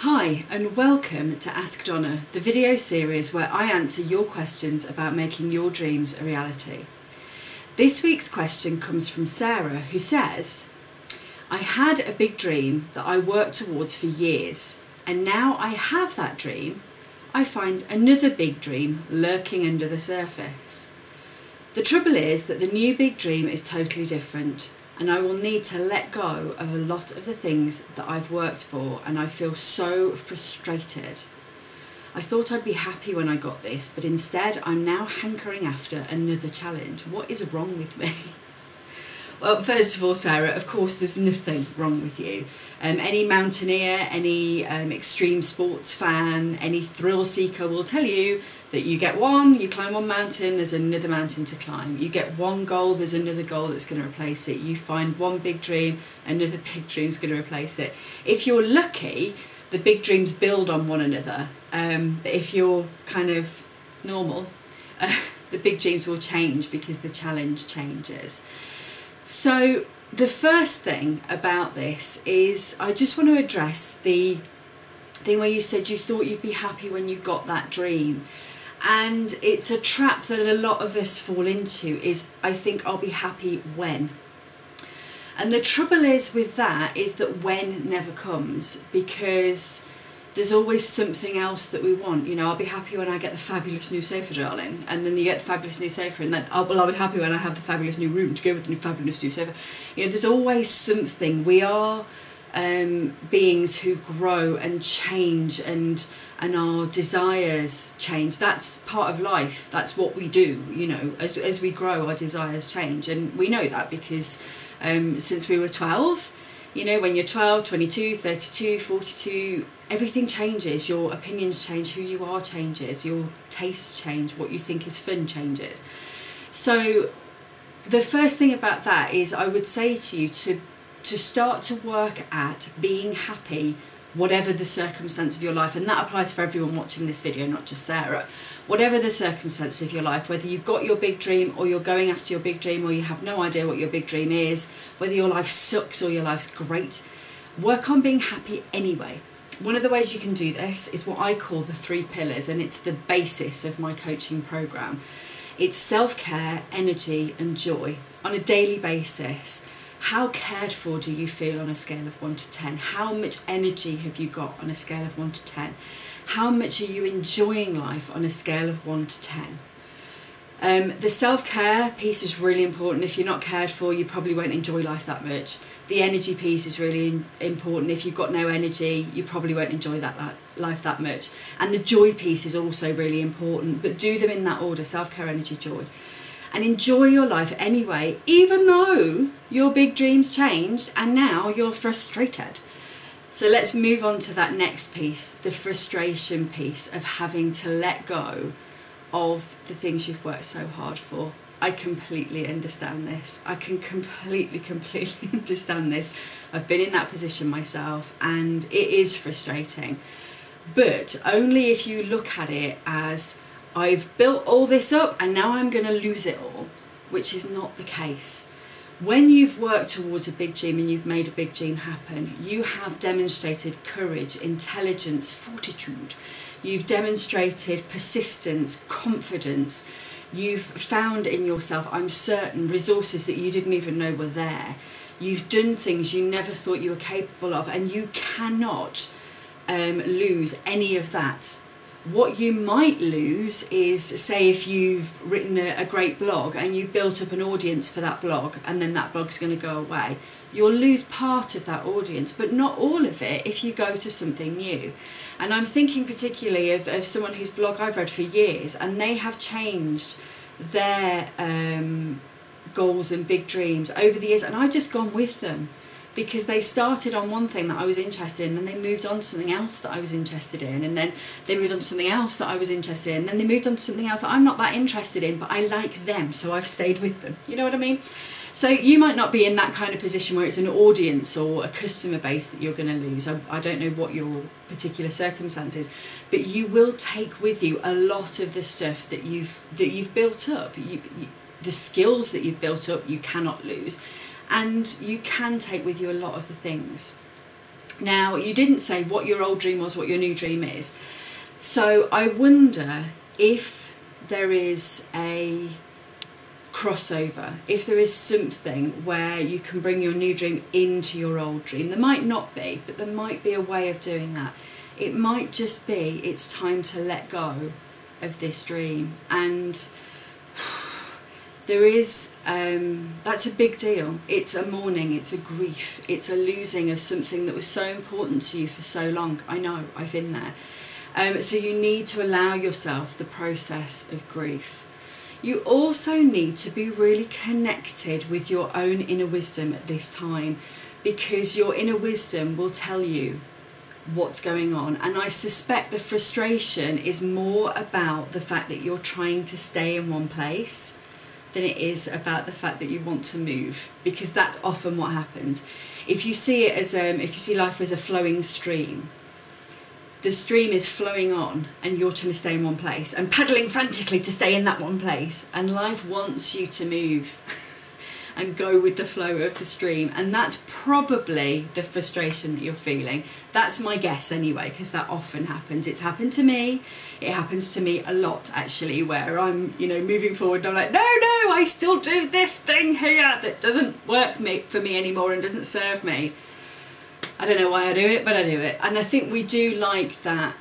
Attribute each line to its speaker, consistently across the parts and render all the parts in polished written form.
Speaker 1: Hi and welcome to Ask Donna, the video series where I answer your questions about making your dreams a reality. This week's question comes from Sarah, who says, I had a big dream that I worked towards for years, and now I have that dream, I find another big dream lurking under the surface. The trouble is that the new big dream is totally different, and I will need to let go of a lot of the things that I've worked for, and I feel so frustrated. I thought I'd be happy when I got this, but instead I'm now hankering after another challenge. What is wrong with me? Well, first of all, Sarah, of course there's nothing wrong with you. Any mountaineer, any extreme sports fan, any thrill seeker will tell you that you get one, you climb one mountain, there's another mountain to climb. You get one goal, there's another goal that's going to replace it. You find one big dream, another big dream's going to replace it. If you're lucky, the big dreams build on one another. If you're kind of normal, the big dreams will change because the challenge changes. So the first thing about this is I just want to address the thing where you said you thought you'd be happy when you got that dream. And it's a trap that a lot of us fall into, is I think I'll be happy when. And the trouble is with that is that when never comes, because there's always something else that we want. You know, I'll be happy when I get the fabulous new sofa, darling. And then you get the fabulous new sofa, and then, I'll be happy when I have the fabulous new room to go with the fabulous new sofa. You know, there's always something. We are beings who grow and change, and our desires change. That's part of life. That's what we do. You know, as we grow, our desires change. And we know that because since we were 12, you know, when you're 12, 22, 32, 42, everything changes. Your opinions change, who you are changes, your tastes change, what you think is fun changes. So the first thing about that is I would say to you to start to work at being happy whatever the circumstance of your life, and that applies for everyone watching this video, not just Sarah. Whatever the circumstance of your life, whether you've got your big dream or you're going after your big dream or you have no idea what your big dream is, whether your life sucks or your life's great, work on being happy anyway. One of the ways you can do this is what I call the 3 pillars, and it's the basis of my coaching program. It's self-care, energy and joy on a daily basis. How cared for do you feel on a scale of 1 to 10? How much energy have you got on a scale of 1 to 10? How much are you enjoying life on a scale of 1 to 10? The self-care piece is really important. If you're not cared for, you probably won't enjoy life that much. The energy piece is really important. If you've got no energy, you probably won't enjoy that life that much. And the joy piece is also really important, but do them in that order: self-care, energy, joy. And enjoy your life anyway, even though your big dreams changed and now you're frustrated. So let's move on to that next piece, the frustration piece of having to let go of the things you've worked so hard for. I completely understand this. I can completely understand this. I've been in that position myself, and it is frustrating. But only if you look at it as, I've built all this up and now I'm going to lose it all, which is not the case. When you've worked towards a big dream and you've made a big dream happen, you have demonstrated courage, intelligence, fortitude. You've demonstrated persistence, confidence. You've found in yourself, I'm certain, resources that you didn't even know were there. You've done things you never thought you were capable of, and you cannot lose any of that. What you might lose is, say, if you've written a great blog and you've built up an audience for that blog, and then that blog's going to go away, you'll lose part of that audience, but not all of it if you go to something new. And I'm thinking particularly of someone whose blog I've read for years, and they have changed their goals and big dreams over the years, and I've just gone with them. Because they started on one thing that I was interested in, and then they moved on to something else that I was interested in, and then they moved on to something else that I was interested in, and then they moved on to something else that I'm not that interested in, but I like them, so I've stayed with them. You know what I mean? So you might not be in that kind of position where it's an audience or a customer base that you're going to lose. I don't know what your particular circumstance is, but you will take with you a lot of the stuff that you've built up. The skills that you've built up, you cannot lose. And you can take with you a lot of the things. Now, you didn't say what your old dream was, what your new dream is. So I wonder if there is a crossover, if there is something where you can bring your new dream into your old dream. There might not be, but there might be a way of doing that. It might just be it's time to let go of this dream. And there is, that's a big deal. It's a mourning, it's a grief, it's a losing of something that was so important to you for so long. I know, I've been there. So you need to allow yourself the process of grief. You also need to be really connected with your own inner wisdom at this time, because your inner wisdom will tell you what's going on. And I suspect the frustration is more about the fact that you're trying to stay in one place than it is about the fact that you want to move, because that's often what happens. If you see it as if you see life as a flowing stream, the stream is flowing on and you're trying to stay in one place and paddling frantically to stay in that one place, and life wants you to move and go with the flow of the stream. And that's probably the frustration that you're feeling. That's my guess anyway, because that often happens. It's happened to me. It happens to me a lot actually, where I'm, moving forward and I'm like, no, I still do this thing here that doesn't work for me anymore and doesn't serve me. I don't know why I do it, but I do it. And I think we do like that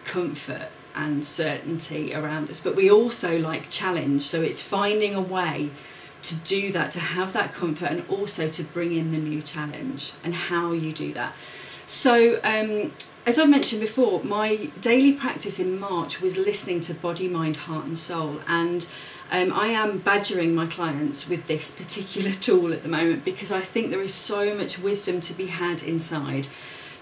Speaker 1: comfort and certainty around us, but we also like challenge. So it's finding a way to do that, to have that comfort, and also to bring in the new challenge and how you do that. So as I mentioned before, my daily practice in March was listening to body, mind, heart and soul. And I am badgering my clients with this particular tool at the moment, because I think there is so much wisdom to be had inside.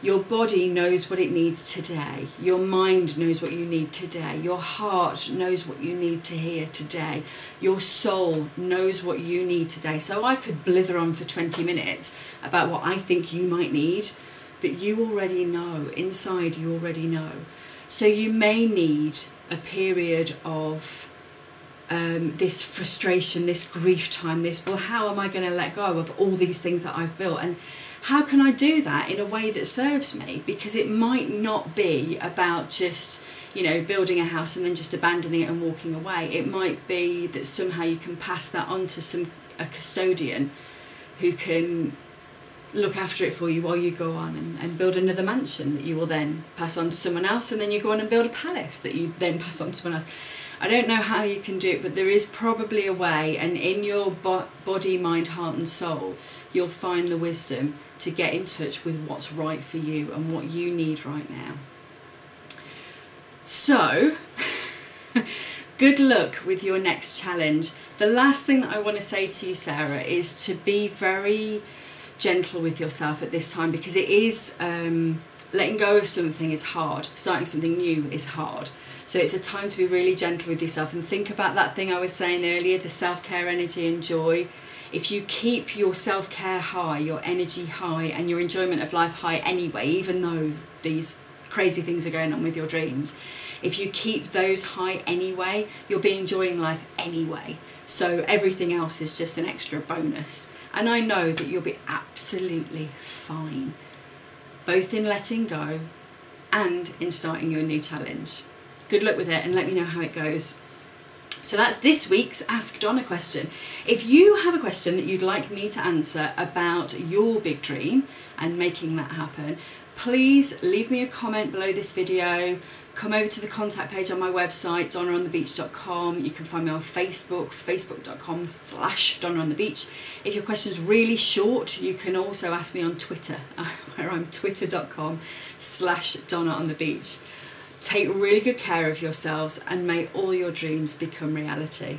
Speaker 1: Your body knows what it needs today. Your mind knows what you need today. Your heart knows what you need to hear today. Your soul knows what you need today. So I could blither on for 20 minutes about what I think you might need, but you already know. Inside, you already know. So you may need a period of this frustration, this grief time, well, how am I going to let go of all these things that I've built? And how can I do that in a way that serves me? Because it might not be about just, building a house and then just abandoning it and walking away. It might be that somehow you can pass that on to a custodian who can look after it for you while you go on and build another mansion that you will then pass on to someone else, and then you go on and build a palace that you then pass on to someone else. I don't know how you can do it, but there is probably a way, and in your body, mind, heart and soul, you'll find the wisdom to get in touch with what's right for you and what you need right now. So, good luck with your next challenge. The last thing that I want to say to you, Sarah, is to be very gentle with yourself at this time, because it is, letting go of something is hard. Starting something new is hard. So it's a time to be really gentle with yourself and think about that thing I was saying earlier, the self-care, energy and joy. If you keep your self-care high, your energy high and your enjoyment of life high anyway, even though these crazy things are going on with your dreams, if you keep those high anyway, you'll be enjoying life anyway. So everything else is just an extra bonus. And I know that you'll be absolutely fine, both in letting go and in starting your new challenge. Good luck with it, and let me know how it goes. So that's this week's Ask Donna question. If you have a question that you'd like me to answer about your big dream and making that happen, please leave me a comment below this video. Come over to the contact page on my website, donnaonthebeach.com. You can find me on Facebook, facebook.com/donnaonthebeach. If your question's really short, you can also ask me on Twitter, where I'm twitter.com/donnaonthebeach. Take really good care of yourselves, and may all your dreams become reality.